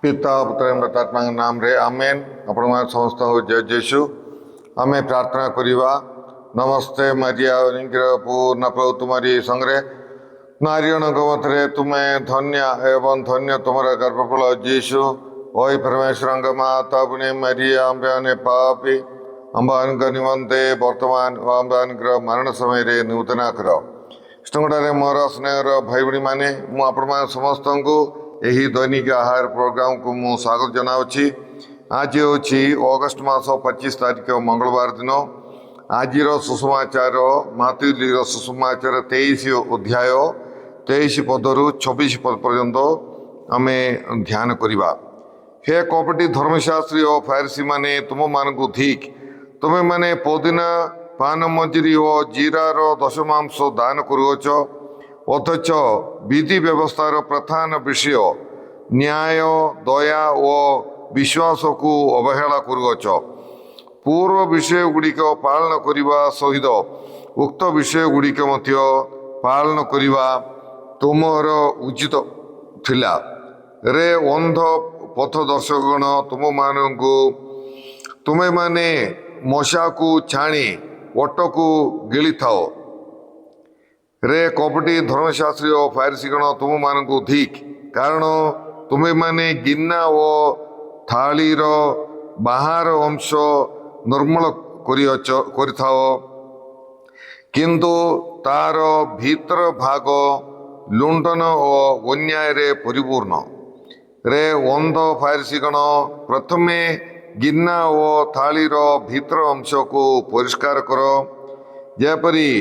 पिता पुत्र एवं नाम रे आमेन। आपण समस्त जय जेसु आमे प्रार्थना करिबा। नमस्ते मरिया पूर्ण प्रभु तुम्हारी संगे नारीगणक मध्य तुम्हें धन्य एवं धन्य तुम्हारा गर्भफल जीशु। ओई परमेश्वर माता पुण्य मरिया अम्बाने पापी अम्बान निमंते वर्तमान अम्बान मरण समय रे नूतना कर इष्टंगड़े मोर स्नेहर भाई भाई मैंने मुझे समस्त को यही दैनिक आहार प्रोग्राम को मु स्वागत जनावि। आज हूँ अगस्ट मास 25 तारीख मंगलवार दिन। आज सुसमाचार मातृ सुसमाचार 23 अध्याय 23 पदरु 26 पद पर्यंत आम ध्यान करवा। हे कपटी धर्मशास्त्री और फारिसी माने तुम मान को ठीक तुम्हें माने पुदीना पान मजुरी और जीरार दशमांश दान करुच अथच विधि व्यवस्थार प्रधान विषय न्याय दया और विश्वास को अवहेला करुच। पूर्व विषय गुड़िक पालन करने सहित उक्त विषय गुड़िक पालन करने तुमर उचित थिला। रे अंध पथदर्शकगण तुम्हें माने मशा को छाणी ओट को गिली थाओ। रे कपटी धर्मशास्त्री और फारिसीगण तुम मान को ठीक कारण तुम्हें माने गिन्ना और थालीर बाहर अंश निर्मल करिथाओ किंतु तार भीतर भाग लुंठन और अन्याय रे परिपूर्ण। रे अंध फारिसीगण प्रथमे गिन्ना और थालीर भीतर अंश को परिष्कार कर जेपरी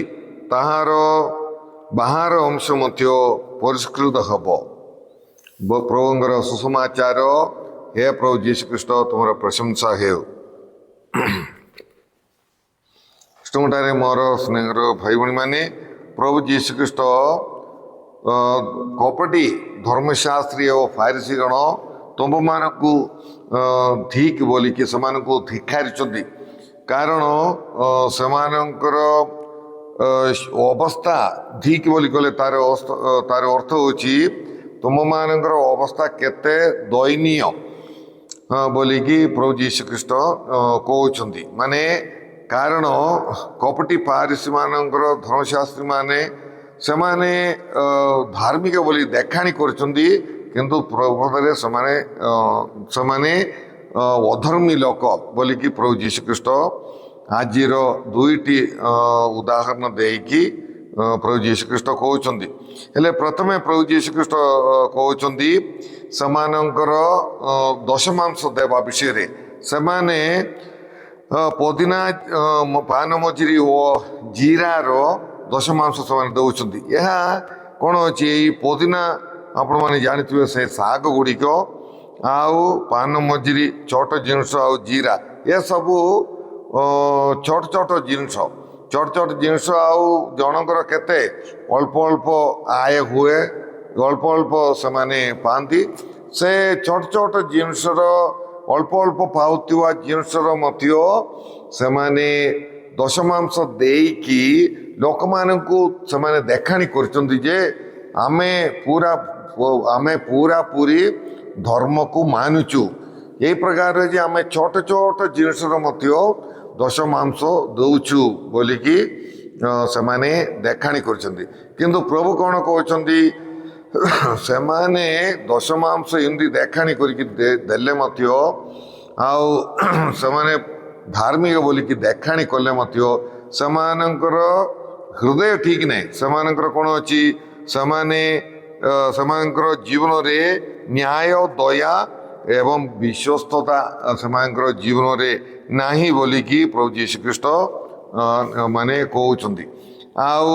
ताहार बाहर अंश मध्य परिष्कृत हब। प्रभुंर सुसमाचार। हे प्रभु जीशु ख्रीष्ट तुम प्रशंसा हे। इष्टंगठारे मोर स्नेहर भाई भाई मैंने प्रभु जीशु ख्रीष्ट कपटी धर्मशास्त्री और फारिसीगण तुम मान को ठीक बोलिकी से धिक्कारी कारण सेमानंकर अवस्था ठीक बोली कहले तार अर्थ होची तुम मानकर अवस्था केते दयनीय बोलिकी प्रभु जीशु ख्रीष्ट कहउछंती। माने कारण कपटी फारिसी मानकर धर्मशास्त्री माने सेमाने धार्मिक बोली देखाणी करछंती किंतु प्रभुरे समाने अधर्मी लोक बोलिकी प्रभु जीशु ख्रीष्ट आज दुईटी उदाहरण देकी प्रभु जीशु ख्रीष्ट कहउछंती। हेले प्रथमे प्रभु जीशु ख्रीष्ट कहउछंती समानंकर दशमांश देवा विषय रे समाने पुदीना पान मजुरी और जीरार दशमांश समान दौरान। यह कौन अच्छी पुदीना आपण मैंने जानते से साग गुड़िक आउ पान मजुरी छोट जिनस आउ जीरा ये सबू छोट छोट जिनस आउ जनकर केते अल्प अल्प आय हुए अल्प अल्प से माने पाती से छोट छोट जिनसर अल्प अल्प पाउथिबा जिनसर मध्य से माने दशमांश देकी लोक मानकु से माने देखाणी करचंती जे आमे पूरा पूरी धर्म को मानुचु। यही प्रकार जे आमे छोट छोट जिनसर मध्य दशमांश दौचु बोलिकी से माने देखाणी करचंती। किंतु प्रभु कौन कहउछंती से माने दशमांश एमती देखाणी करके देले मध्य आउ से माने धार्मिक बोलिकी देखाणी कले मध्य सेमानंकर हृदय ठीक नहीं। सेमानंकर कौन अच्छी सेमानंकर जीवन रे न्याय दया एवं विश्वस्तता सेमानंकर जीवन रे नाही बोलिकी प्रभु जीशु ख्रीष्ट माने कहउछंती। आउ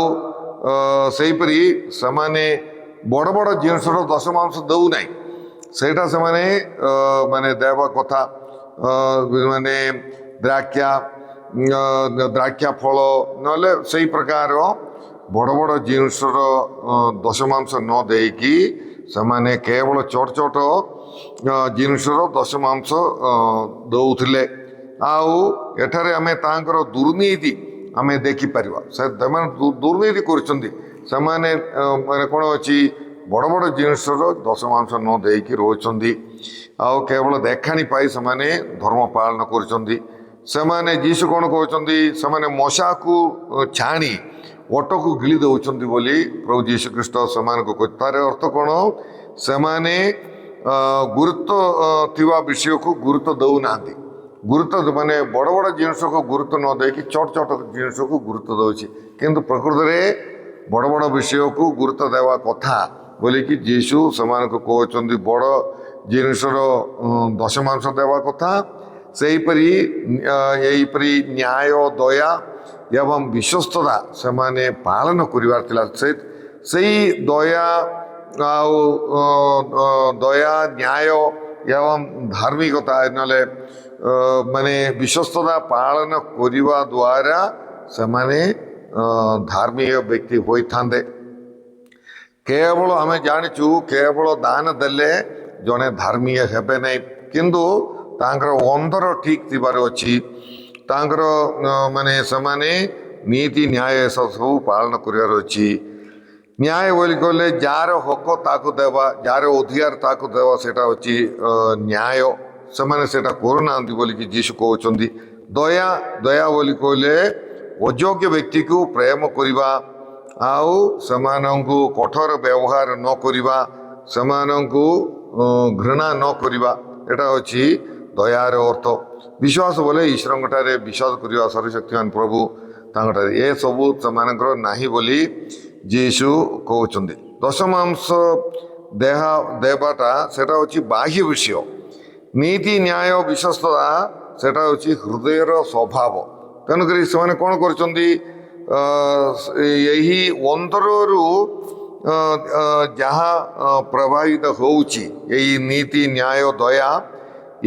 सेहीपरि समाने बड़ बड़ जिनसर दशमांश दौ नहीं सेटा से माने देवा कथा माने द्राक्षा फल नले सही प्रकार बड़ बड़ जिनसर दशमांश न देकी समाने केवल छोट छोट जिनसर दशमांश दौथिले। आउ एठारे आमे तांकर दुर्नीति आमे देखि परिबा से दुर्नीति करछंती। समाने माने कोन अछि ବଡ଼ ବଡ଼ ଜିନିଷର ଦଶମାଂଶ ନ ଦେଇକି ରହୁଛନ୍ତି। ଆଉ କେବଳ ଦେଖାଣି ପାଇ ସେମାନେ ଧର୍ମ ପାଳନ କରୁଛନ୍ତି। ସେମାନେ ଯୀଶୁ କ'ଣ କହୁଛନ୍ତି, ସେମାନେ ମଶାକୁ ଛାଣି ଓଟକୁ ଗିଳି ଦେଉଛନ୍ତି ବୋଲି ପ୍ରଭୁ ଯୀଶୁ ଖ୍ରୀଷ୍ଟ ସେମାନଙ୍କୁ କହୁଛନ୍ତି। ତାର ଅର୍ଥ କ'ଣ, ସେମାନେ ଗୁରୁତ୍ୱ ଥିବା ବିଷୟକୁ ଗୁରୁତ୍ୱ ଦେଉନାହାନ୍ତି। ଗୁରୁତ୍ୱ ମାନେ ବଡ଼ ବଡ଼ ଜିନିଷକୁ ଗୁରୁତ୍ୱ ନ ଦେଇକି ଛୋଟ ଛୋଟ ଜିନିଷକୁ ଗୁରୁତ୍ୱ ଦେଉଛି। କିନ୍ତୁ ପ୍ରକୃତରେ ବଡ଼ ବଡ଼ ବିଷୟକୁ ଗୁରୁତ୍ୱ ଦେବା କଥା ବୋଲିକି ଯୀଶୁ ସେମାନଙ୍କୁ କହୁଛନ୍ତି। ବଡ଼ ଜିନିଷର ଦଶମାଂଶ ଦେବା କଥା। ସେହିପରି ଏହିପରି ନ୍ୟାୟ, ଦୟା ଏବଂ ବିଶ୍ୱସ୍ତତା ସେମାନେ ପାଳନ କରିବାର ଥିଲା। ସେଇ ଦୟା ଆଉ ଦୟା, ନ୍ୟାୟ ଏବଂ ଧାର୍ମିକତା ନହେଲେ ମାନେ ବିଶ୍ୱସ୍ତତା ପାଳନ କରିବା ଦ୍ୱାରା ସେମାନେ ଧାର୍ମିକ ବ୍ୟକ୍ତି ହୋଇଥାନ୍ତେ। କେବଳ ଆମେ ଜାଣିଛୁ କେବଳ ଦାନ ଦେଲେ ଜଣେ ଧାର୍ମିକ ହେବେ ନାହିଁ, କିନ୍ତୁ ତାଙ୍କର ଅନ୍ତର ଠିକ୍ ଥିବାର ଅଛି। ତାଙ୍କର ମାନେ ସେମାନେ ନୀତି ନ୍ୟାୟ ଏସବୁ ପାଳନ କରିବାର ଅଛି। ନ୍ୟାୟ ବୋଲି କହିଲେ ଯାହାର ହକ ତାକୁ ଦେବା, ଯାହାର ଅଧିକାର ତାକୁ ଦେବା, ସେଇଟା ହେଉଛି ନ୍ୟାୟ। ସେମାନେ ସେଇଟା କରୁନାହାନ୍ତି ବୋଲିକି ଯୀଶୁ କହୁଛନ୍ତି। ଦୟା, ଦୟା ବୋଲି କହିଲେ ଅଯୋଗ୍ୟ ବ୍ୟକ୍ତିକୁ ପ୍ରେମ କରିବା ଆଉ ସେମାନଙ୍କୁ କଠୋର ବ୍ୟବହାର ନ କରିବା, ସେମାନଙ୍କୁ ଘୃଣା ନ କରିବା, ଏଇଟା ହେଉଛି ଦୟାର ଅର୍ଥ। ବିଶ୍ୱାସ ବୋଲେ ଈଶ୍ୱରଙ୍କଠାରେ ବିଶ୍ୱାସ କରିବା, ସର୍ବଶକ୍ତିମାନ ପ୍ରଭୁ ତାଙ୍କଠାରେ ଏସବୁ ସେମାନଙ୍କର ନାହିଁ ବୋଲି ଯୀଶୁ କହୁଛନ୍ତି। ଦଶମାଂଶ ଦେବାଟା ସେଟା ହେଉଛି ବାହ୍ୟ ବିଷୟ। ନୀତି, ନ୍ୟାୟ, ବିଶ୍ୱସ୍ତତା ସେଟା ହେଉଛି ହୃଦୟର ସ୍ୱଭାବ। ତେଣୁକରି ସେମାନେ କ'ଣ କରୁଛନ୍ତି, ଏହି ଅନ୍ତରରୁ ଯାହା ପ୍ରଭାବିତ ହେଉଛି ଏହି ନୀତି, ନ୍ୟାୟ, ଦୟା,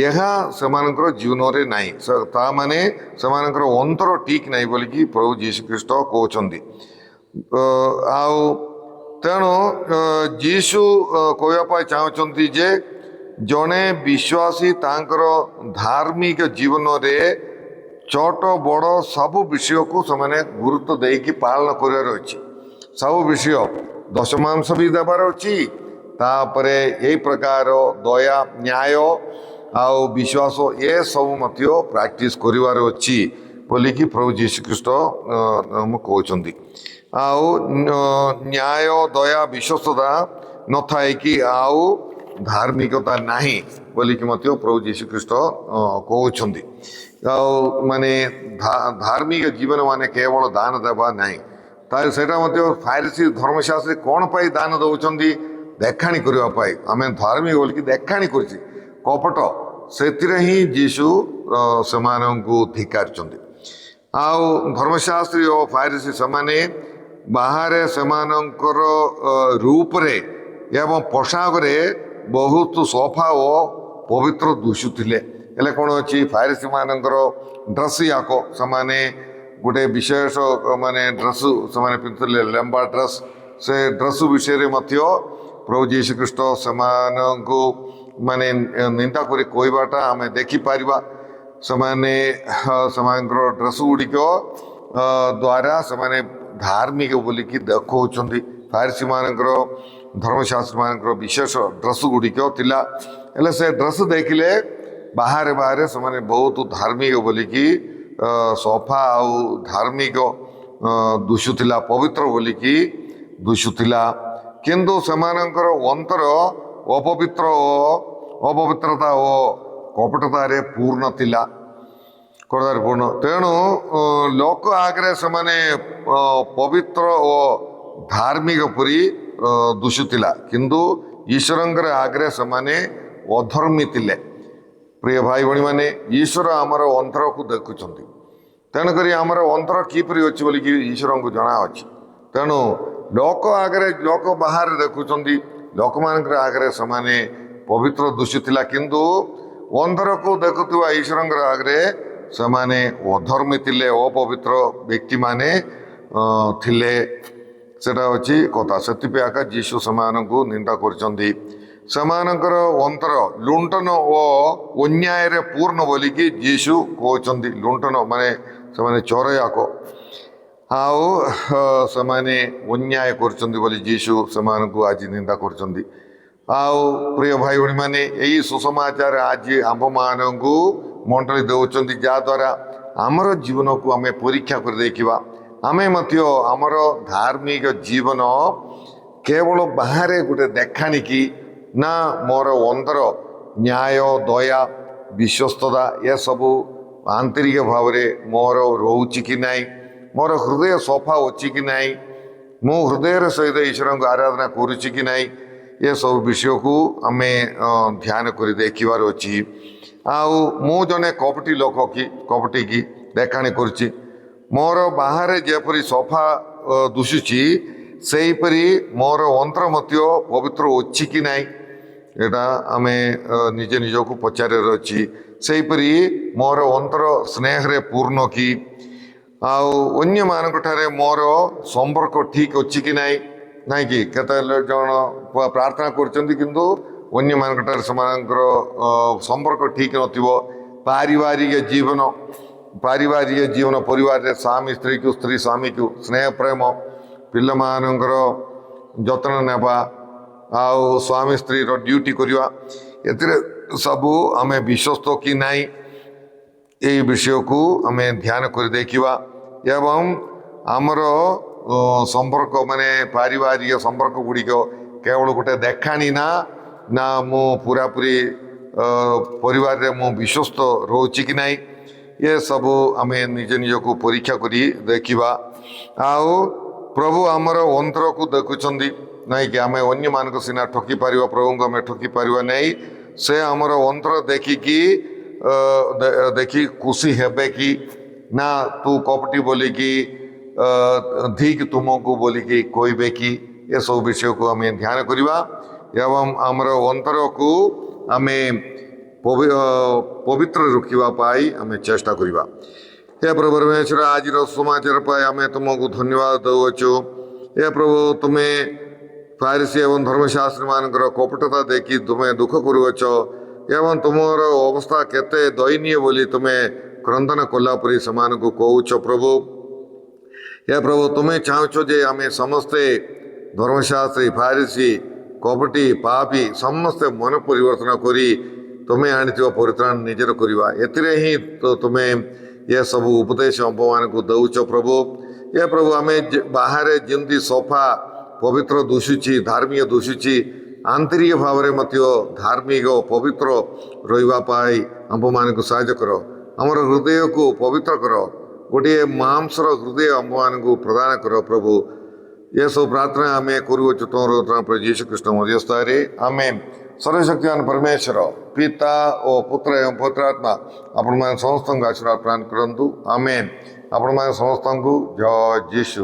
ଏହା ସେମାନଙ୍କର ଜୀବନରେ ନାହିଁ। ତାମାନେ ସେମାନଙ୍କର ଅନ୍ତର ଠିକ୍ ନାହିଁ ବୋଲିକି ପ୍ରଭୁ ଯୀଶୁ ଖ୍ରୀଷ୍ଟ କହୁଛନ୍ତି। ଆଉ ତେଣୁ ଯୀଶୁ କହିବା ପାଇଁ ଚାହୁଁଛନ୍ତି ଯେ ଜଣେ ବିଶ୍ୱାସୀ ତାଙ୍କର ଧାର୍ମିକ ଜୀବନରେ ଛୋଟ ବଡ଼ ସବୁ ବିଷୟକୁ ସେମାନେ ଗୁରୁତ୍ୱ ଦେଇକି ପାଳନ କରିବାର ଅଛି। ସବୁ ବିଷୟ ଦଶମାଂଶ ବି ଦେବାର ଅଛି। ତାପରେ ଏହି ପ୍ରକାର ଦୟା, ନ୍ୟାୟ ଆଉ ବିଶ୍ୱାସ ଏସବୁ ମଧ୍ୟ ପ୍ରାକ୍ଟିସ୍ କରିବାର ଅଛି ବୋଲିକି ପ୍ରଭୁ ଯୀଶୁ ଖ୍ରୀଷ୍ଟ କହୁଛନ୍ତି। ଆଉ ନ୍ୟାୟ, ଦୟା, ବିଶ୍ୱସ୍ତତା ନଥାଇକି ଆଉ ଧାର୍ମିକତା ନାହିଁ ବୋଲିକି ମଧ୍ୟ ପ୍ରଭୁ ଯୀଶୁ ଖ୍ରୀଷ୍ଟ କହୁଛନ୍ତି। ଆଉ ମାନେ ଧାର୍ମିକ ଜୀବନ ମାନେ କେବଳ ଦାନ ଦେବା ନାହିଁ। ତାହେଲେ ସେଇଟା ମଧ୍ୟ ଫାରିସି ଧର୍ମଶାସ୍ତ୍ରୀ କ'ଣ ପାଇଁ ଦାନ ଦେଉଛନ୍ତି, ଦେଖାଣି କରିବା ପାଇଁ। ଆମେ ଧାର୍ମିକ ବୋଲିକି ଦେଖାଣି କରୁଛି, କପଟ, ସେଥିରେ ହିଁ ଯୀଶୁ ସେମାନଙ୍କୁ ଧିକ୍କାରିଛନ୍ତି। ଆଉ ଧର୍ମଶାସ୍ତ୍ରୀ ଓ ଫାରିସି ସେମାନେ ବାହାରେ ସେମାନଙ୍କର ରୂପରେ ଏବଂ ପୋଷାକରେ ବହୁତ ସଫା ଓ ପବିତ୍ର ଦିଶୁଥିଲେ। ହେଲେ କ'ଣ ଅଛି, ଫାରିସି ମାନଙ୍କର ଡ୍ରେସ୍ ଯାକ ସେମାନେ ଗୋଟେ ବିଶେଷ ମାନେ ଡ୍ରେସ୍ ସେମାନେ ପିନ୍ଧୁଥିଲେ, ଲମ୍ବା ଡ୍ରେସ୍। ସେ ଡ୍ରେସ୍ ବିଷୟରେ ମଧ୍ୟ ପ୍ରଭୁ ଯୀଶୁ ଖ୍ରୀଷ୍ଟ ସେମାନଙ୍କୁ ମାନେ ନିନ୍ଦା କରି କହିବାଟା ଆମେ ଦେଖିପାରିବା। ସେମାନେ ସେମାନଙ୍କର ଡ୍ରେସ୍ ଗୁଡ଼ିକ ଦ୍ୱାରା ସେମାନେ ଧାର୍ମିକ ବୋଲିକି ଦେଖାଉଛନ୍ତି। ଫାରିସି ମାନଙ୍କର, ଧର୍ମଶାସ୍ତ୍ରୀ ମାନଙ୍କର ବିଶେଷ ଡ୍ରେସ୍ ଗୁଡ଼ିକ ଥିଲା। ହେଲେ ସେ ଡ୍ରେସ୍ ଦେଖିଲେ ବାହାରେ ବାହାରେ ସେମାନେ ବହୁତ ଧାର୍ମିକ ବୋଲିକି ସଫା ଆଉ ଧାର୍ମିକ ଦିଶୁଥିଲା, ପବିତ୍ର ବୋଲିକି ଦିଶୁଥିଲା। କିନ୍ତୁ ସେମାନଙ୍କର ଅନ୍ତର ଅପବିତ୍ର ଓ ଅପବିତ୍ରତା ଓ କପଟତାରେ ପୂର୍ଣ୍ଣ ଥିଲା। ପୂର୍ଣ୍ଣ ତେଣୁ ଲୋକ ଆଗରେ ସେମାନେ ପବିତ୍ର ଓ ଧାର୍ମିକ ପରି ଦିଶୁଥିଲା, କିନ୍ତୁ ଈଶ୍ୱରଙ୍କର ଆଗରେ ସେମାନେ ଅଧର୍ମୀ ଥିଲେ। ପ୍ରିୟ ଭାଇ ଭଉଣୀମାନେ, ଈଶ୍ୱର ଆମର ଅନ୍ତରକୁ ଦେଖୁଛନ୍ତି। ତେଣୁକରି ଆମର ଅନ୍ତର କିପରି ଅଛି ବୋଲିକି ଈଶ୍ୱରଙ୍କୁ ଜଣାଅଛି। ତେଣୁ ଲୋକ ଆଗରେ, ଲୋକ ବାହାରେ ଦେଖୁଛନ୍ତି, ଲୋକମାନଙ୍କର ଆଗରେ ସେମାନେ ପବିତ୍ର ଦିଶୁଥିଲା, କିନ୍ତୁ ଅନ୍ତରକୁ ଦେଖୁଥିବା ଈଶ୍ୱରଙ୍କର ଆଗରେ ସେମାନେ ଅଧର୍ମୀ ଥିଲେ, ଅପବିତ୍ର ବ୍ୟକ୍ତିମାନେ ଥିଲେ। ସେଟା ହେଉଛି କଥା। ସେଥିପାଇଁ ଆକା ଯୀଶୁ ସେମାନଙ୍କୁ ନିନ୍ଦା କରିଛନ୍ତି। ସେମାନଙ୍କର ଅନ୍ତର ଲୁଣ୍ଠନ ଓ ଅନ୍ୟାୟରେ ପୂର୍ଣ୍ଣ ବୋଲିକି ଯୀଶୁ କହୁଛନ୍ତି। ଲୁଣ୍ଠନ ମାନେ ସେମାନେ ଚୋର ଯାକ। ଆଉ ସେମାନେ ଅନ୍ୟାୟ କରୁଛନ୍ତି ବୋଲି ଯୀଶୁ ସେମାନଙ୍କୁ ଆଜି ନିନ୍ଦା କରୁଛନ୍ତି। ଆଉ ପ୍ରିୟ ଭାଇ ଭଉଣୀମାନେ, ଏହି ସୁସମାଚାର ଆଜି ଆମ୍ଭମାନଙ୍କୁ ମଣ୍ଡଳୀ ଦେଉଛନ୍ତି, ଯାହାଦ୍ୱାରା ଆମର ଜୀବନକୁ ଆମେ ପରୀକ୍ଷା କରି ଦେଖିବା। ଆମେ ମଧ୍ୟ ଆମର ଧାର୍ମିକ ଜୀବନ କେବଳ ବାହାରେ ଗୋଟେ ଦେଖାଣିକି ନା ମୋର ଅନ୍ତର ନ୍ୟାୟ, ଦୟା, ବିଶ୍ୱସ୍ତତା ଏସବୁ ଆନ୍ତରିକ ଭାବରେ ମୋର ରହୁଛି କି ନାହିଁ, ମୋର ହୃଦୟ ସଫା ଅଛି କି ନାହିଁ, ମୁଁ ହୃଦୟର ସହିତ ଈଶ୍ୱରଙ୍କୁ ଆରାଧନା କରୁଛି କି ନାହିଁ, ଏସବୁ ବିଷୟକୁ ଆମେ ଧ୍ୟାନ କରି ଦେଖିବାର ଅଛି। ଆଉ ମୁଁ ଜଣେ କପଟି ଲୋକ କି କପଟି କି ଦେଖାଣି କରୁଛି, ମୋର ବାହାରେ ଯେପରି ସଫା ଦୁଶୁଛି ସେହିପରି ମୋର ଅନ୍ତର ମଧ୍ୟ ପବିତ୍ର ଅଛି କି ନାହିଁ, ଏଇଟା ଆମେ ନିଜେ ନିଜକୁ ପଚାରିବାର ଅଛି। ସେହିପରି ମୋର ଅନ୍ତର ସ୍ନେହରେ ପୂର୍ଣ୍ଣ କି, ଆଉ ଅନ୍ୟମାନଙ୍କ ଠାରେ ମୋର ସମ୍ପର୍କ ଠିକ୍ ଅଛି କି ନାହିଁ, ନାଇଁକି କେତେ ଜଣ ପ୍ରାର୍ଥନା କରୁଛନ୍ତି କିନ୍ତୁ ଅନ୍ୟମାନଙ୍କ ଠାରେ ସେମାନଙ୍କର ସମ୍ପର୍କ ଠିକ୍ ନଥିବ। ପାରିବାରିକ ଜୀବନ ପରିବାରରେ ସ୍ୱାମୀ ସ୍ତ୍ରୀକୁ, ସ୍ତ୍ରୀ ସ୍ୱାମୀକୁ ସ୍ନେହ ପ୍ରେମ, ପିଲାମାନଙ୍କର ଯତ୍ନ ନେବା, ଆଉ ସ୍ୱାମୀ ସ୍ତ୍ରୀର ଡ୍ୟୁଟି କରିବା, ଏଥିରେ ସବୁ ଆମେ ବିଶ୍ୱସ୍ତ କି ନାହିଁ ଏହି ବିଷୟକୁ ଆମେ ଧ୍ୟାନ କରି ଦେଖିବା। ଏବଂ ଆମର ସମ୍ପର୍କ ମାନେ ପାରିବାରିକ ସମ୍ପର୍କ ଗୁଡ଼ିକ କେବଳ ଗୋଟେ ଦେଖାଣି ନା ମୁଁ ପୁରାପୁରି ପରିବାରରେ ମୁଁ ବିଶ୍ୱସ୍ତ ରହୁଛି କି ନାହିଁ, ଏସବୁ ଆମେ ନିଜ ନିଜକୁ ପରୀକ୍ଷା କରି ଦେଖିବା। ଆଉ ପ୍ରଭୁ ଆମର ଅନ୍ତରକୁ ଦେଖୁଛନ୍ତି, ନାଇଁକି ଆମେ ଅନ୍ୟମାନଙ୍କୁ ସିନା ଠକି ପାରିବା, ପ୍ରଭୁଙ୍କୁ ଆମେ ଠକି ପାରିବା ନାହିଁ। ସେ ଆମର ଅନ୍ତର ଦେଖିକି ଦେଖି ଖୁସି ହେବେ କି ନା ତୁ କପଟି ବୋଲିକି ଠିକ୍ ତୁମକୁ ବୋଲିକି କହିବେ କି, ଏସବୁ ବିଷୟକୁ ଆମେ ଧ୍ୟାନ କରିବା ଏବଂ ଆମର ଅନ୍ତରକୁ ଆମେ ପବିତ୍ର ରଖିବା ପାଇଁ ଆମେ ଚେଷ୍ଟା କରିବା। ହେ ପ୍ରଭୁ ପରମେଶ୍ୱର, ଆଜିର ସମାଚାର ପାଇଁ ଆମେ ତୁମକୁ ଧନ୍ୟବାଦ ଦେଉଅଛୁ। ହେ ପ୍ରଭୁ, ତୁମେ ଫାରିସି ଏବଂ ଧର୍ମଶାସ୍ତ୍ରୀମାନଙ୍କର କପଟତା ଦେଖି ତୁମେ ଦୁଃଖ କରୁଅଛ ଏବଂ ତୁମର ଅବସ୍ଥା କେତେ ଦୟନୀୟ ବୋଲି ତୁମେ କ୍ରନ୍ଦନ କଲା ପରି ସେମାନଙ୍କୁ କହୁଛ। ପ୍ରଭୁ, ହେ ପ୍ରଭୁ, ତୁମେ ଚାହୁଁଛ ଯେ ଆମେ ସମସ୍ତେ ଧର୍ମଶାସ୍ତ୍ରୀ, ଫାରିସି, କପଟି, ପାପୀ ସମସ୍ତେ ମନ ପରିବର୍ତ୍ତନ କରି ତୁମେ ଆଣିଥିବା ପରିତ୍ରାଣ ନିଜର କରିବା। ଏଥିରେ ହିଁ ତୁମେ ଏସବୁ ଉପଦେଶ ଆମ୍ଭମାନଙ୍କୁ ଦେଉଛ। ପ୍ରଭୁ, ଏ ପ୍ରଭୁ, ଆମେ ବାହାରେ ଯେମିତି ସଫା ପବିତ୍ର ଦୁଶୁଛି, ଧାର୍ମିକ ଦୁଶୁଛି, ଆନ୍ତରିକ ଭାବରେ ମଧ୍ୟ ଧାର୍ମିକ ପବିତ୍ର ରହିବା ପାଇଁ ଆମ୍ଭମାନଙ୍କୁ ସାହାଯ୍ୟ କର। ଆମର ହୃଦୟକୁ ପବିତ୍ର କର, ଗୋଟିଏ ମାଂସର ହୃଦୟ ଆମ୍ଭମାନଙ୍କୁ ପ୍ରଦାନ କର। ପ୍ରଭୁ, ଏସବୁ ପ୍ରାର୍ଥନା ଆମେ କରୁଅଛୁ ତୁମର ପ୍ରଭୁ ଯୀଶୁ ଖ୍ରୀଷ୍ଟ ମଧ୍ୟସ୍ଥରେ, ଆମେନ୍। ସର୍ବଶକ୍ତିମାନ ପରମେଶ୍ୱର ପିତା ଓ ପୁତ୍ର ଏବଂ ପବିତ୍ରାତ୍ମା ଆପଣମାନେ ସମସ୍ତଙ୍କୁ ଆଶୀର୍ବାଦ ପ୍ରଦାନ କରନ୍ତୁ। ଆମେନ୍। ଆପଣମାନେ ସମସ୍ତଙ୍କୁ ଜୟ ଯୀଶୁ।